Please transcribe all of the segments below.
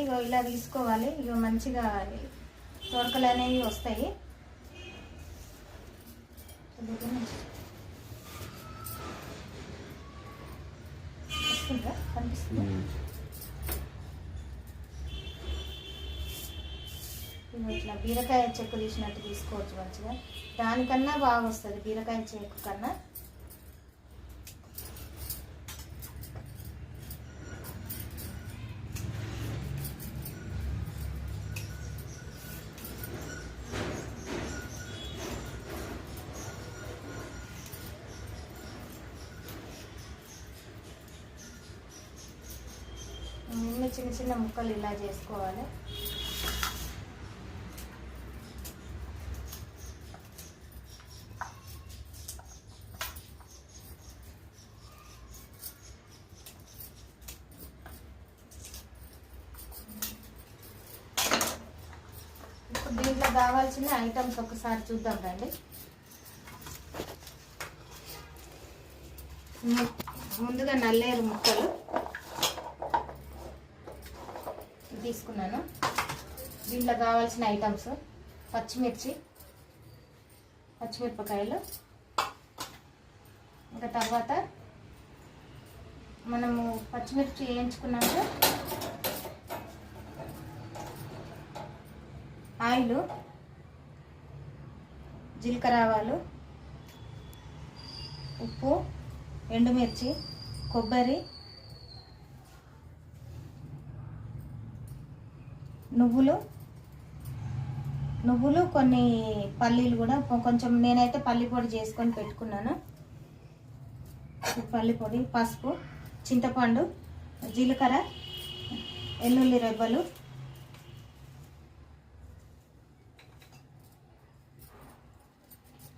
ఇగో ఇలా తీసుకోవాలి. ఇగో మంచిగా తొడకలు అనేవి వస్తాయి. కనిపిస్తుందా? ఇట్లా బీరకాయ చెక్కు తీసినట్టు తీసుకోవచ్చు మంచిగా. దానికన్నా బాగా వస్తుంది బీరకాయ చెక్కు కన్నా. చిన్న చిన్న ముక్కలు ఇలా చేసుకోవాలి. ఇప్పుడు దీంట్లో కావాల్సిన ఐటమ్స్ ఒకసారి చూద్దాం రండి. ముందుగా నల్లేరు ముక్కలు తీసుకున్నాను. దీంట్లో కావాల్సిన ఐటమ్స్ పచ్చిమిరపకాయలు, ఇంకా తర్వాత మనము పచ్చిమిర్చి వేయించుకున్నాక ఆయిల్, జీలకర్ర ఆవాలు, ఉప్పు, ఎండుమిర్చి, కొబ్బరి, నువ్వులు కొన్ని పల్లీలు కూడా కొంచెం, నేనైతే పల్లి పొడి చేసుకొని పెట్టుకున్నాను. పల్లి పొడి, పసుపు, చింతపండు, జీలకర్ర, వెల్లుల్లి రెబ్బలు,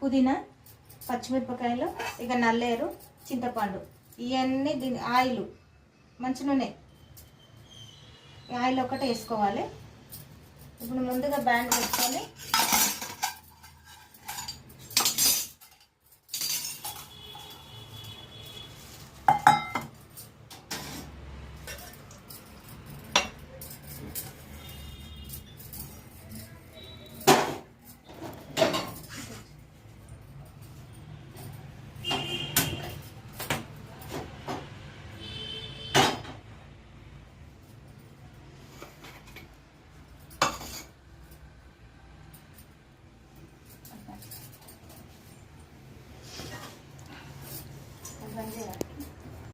పుదీనా, పచ్చిమిరపకాయలు, ఇక నల్లేరు, చింతపండు, ఇవన్నీ దీని ఆయిల్, మంచి నూనె, ఆయిల్ ఒకటే వేసుకోవాలి. ఇప్పుడు ముందుగా బ్యాండ్ పెట్టుకొని